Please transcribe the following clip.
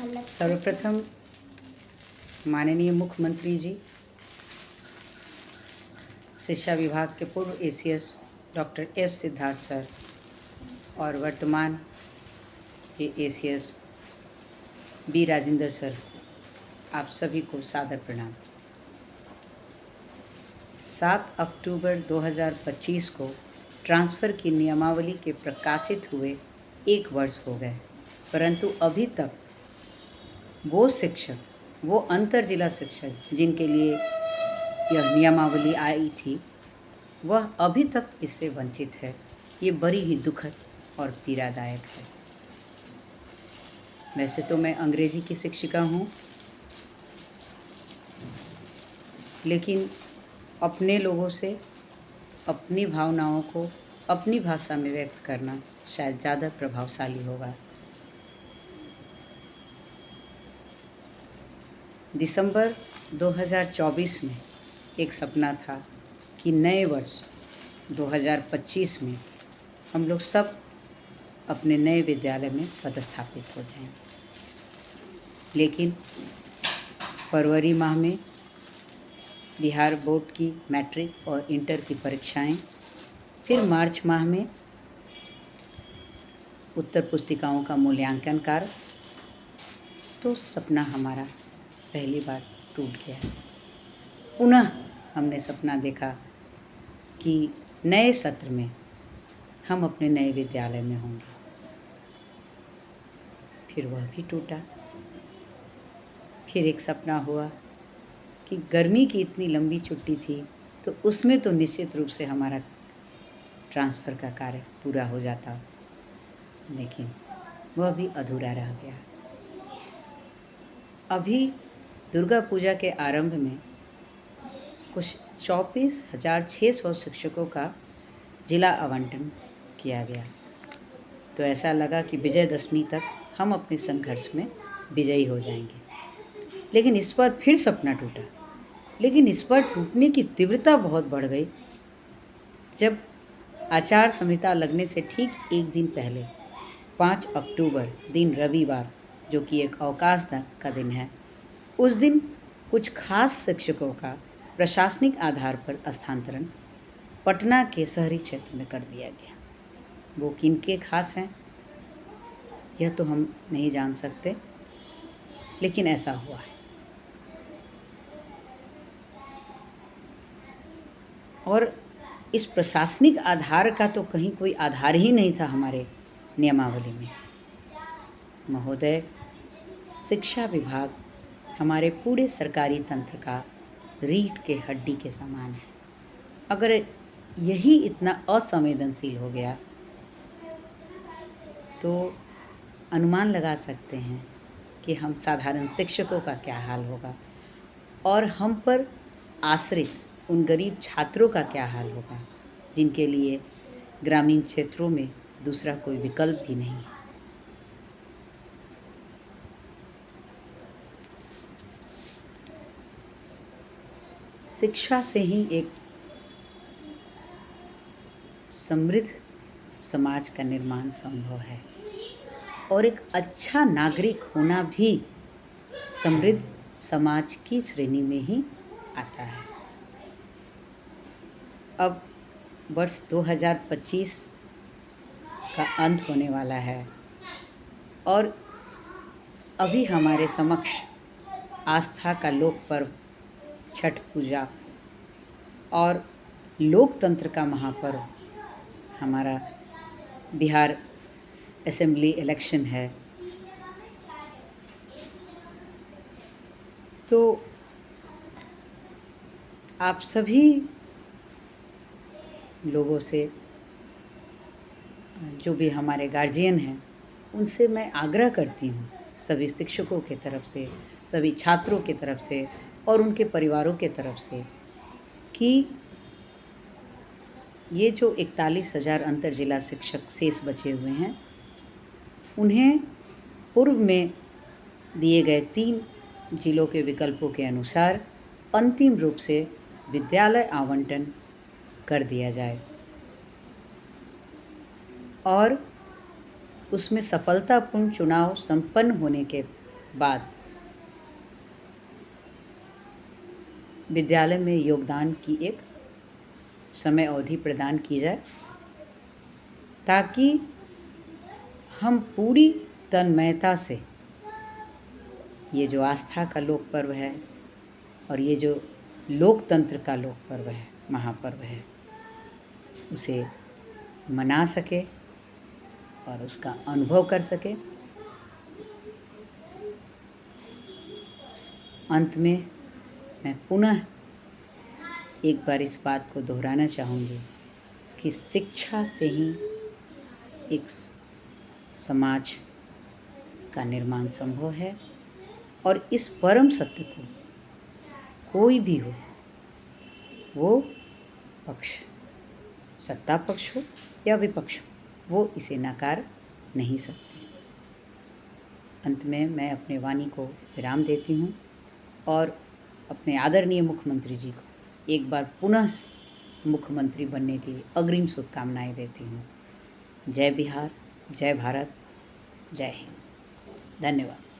सर्वप्रथम माननीय मुख्यमंत्री जी, शिक्षा विभाग के पूर्व ACS doctor S Siddharth sir और वर्तमान के एसीएस बी राजेंद्र सर, आप सभी को सादर प्रणाम। 7 अक्टूबर 2025 को ट्रांसफ़र की नियमावली के प्रकाशित हुए 1 वर्ष हो गए, परंतु अभी तक वो अंतर जिला शिक्षक जिनके लिए यह नियमावली आई थी, वह अभी तक इससे वंचित है। ये बड़ी ही दुखद और पीड़ादायक है। वैसे तो मैं अंग्रेजी की शिक्षिका हूँ, लेकिन अपने लोगों से अपनी भावनाओं को अपनी भाषा में व्यक्त करना शायद ज़्यादा प्रभावशाली होगा। दिसंबर 2024 में एक सपना था कि नए वर्ष 2025 में हम लोग सब अपने नए विद्यालय में पदस्थापित हो जाएंगे। लेकिन फरवरी माह में बिहार बोर्ड की मैट्रिक और इंटर की परीक्षाएं, फिर मार्च माह में उत्तर पुस्तिकाओं का मूल्यांकन कार्य, तो सपना हमारा पहली बार टूट गया। पुनः हमने सपना देखा कि नए सत्र में हम अपने नए विद्यालय में होंगे, फिर वह भी टूटा। फिर एक सपना हुआ कि गर्मी की इतनी लंबी छुट्टी थी, तो उसमें तो निश्चित रूप से हमारा ट्रांसफ़र का कार्य पूरा हो जाता, लेकिन वह भी अधूरा रह गया। अभी दुर्गा पूजा के आरंभ में कुछ 24,600 शिक्षकों का जिला आवंटन किया गया, तो ऐसा लगा कि विजयदशमी तक हम अपने संघर्ष में विजयी हो जाएंगे। लेकिन इस बार फिर सपना टूटा। लेकिन इस बार टूटने की तीव्रता बहुत बढ़ गई, जब आचार संहिता लगने से ठीक एक दिन पहले 5 अक्टूबर दिन रविवार, जो कि एक अवकाश का दिन है, उस दिन कुछ खास शिक्षकों का प्रशासनिक आधार पर स्थानांतरण पटना के शहरी क्षेत्र में कर दिया गया। वो किनके खास हैं यह तो हम नहीं जान सकते, लेकिन ऐसा हुआ है। और इस प्रशासनिक आधार का तो कहीं कोई आधार ही नहीं था हमारे नियमावली में। महोदय, शिक्षा विभाग हमारे पूरे सरकारी तंत्र का रीढ़ के हड्डी के समान है। अगर यही इतना असंवेदनशील हो गया, तो अनुमान लगा सकते हैं कि हम साधारण शिक्षकों का क्या हाल होगा, और हम पर आश्रित उन गरीब छात्रों का क्या हाल होगा, जिनके लिए ग्रामीण क्षेत्रों में दूसरा कोई विकल्प भी नहीं है। शिक्षा से ही एक समृद्ध समाज का निर्माण संभव है, और एक अच्छा नागरिक होना भी समृद्ध समाज की श्रेणी में ही आता है। अब वर्ष 2025 का अंत होने वाला है, और अभी हमारे समक्ष आस्था का लोक पर्व छठ पूजा और लोकतंत्र का महापर्व हमारा बिहार असेंबली इलेक्शन है। तो आप सभी लोगों से, जो भी हमारे गार्जियन हैं, उनसे मैं आग्रह करती हूँ, सभी शिक्षकों की तरफ से, सभी छात्रों की तरफ से और उनके परिवारों के तरफ से, कि ये जो 41,000 अंतर जिला शिक्षक शेष बचे हुए हैं, उन्हें पूर्व में दिए गए 3 जिलों के विकल्पों के अनुसार अंतिम रूप से विद्यालय आवंटन कर दिया जाए, और उसमें सफलतापूर्ण चुनाव संपन्न होने के बाद विद्यालय में योगदान की एक समय अवधि प्रदान की जाए, ताकि हम पूरी तन्मयता से ये जो आस्था का लोक पर्व है और ये जो लोकतंत्र का लोक पर्व है, महापर्व है, उसे मना सके और उसका अनुभव कर सके। अंत में मैं पुनः एक बार इस बात को दोहराना चाहूँगी कि शिक्षा से ही एक समाज का निर्माण संभव है, और इस परम सत्य को कोई भी हो, वो पक्ष, सत्ता पक्ष हो या विपक्ष हो, वो इसे नकार नहीं सकते। अंत में मैं अपने वाणी को विराम देती हूँ और अपने आदरणीय मुख्यमंत्री जी को एक बार पुनः मुख्यमंत्री बनने की अग्रिम शुभकामनाएं देती हूँ। जय बिहार, जय भारत, जय हिंद। धन्यवाद।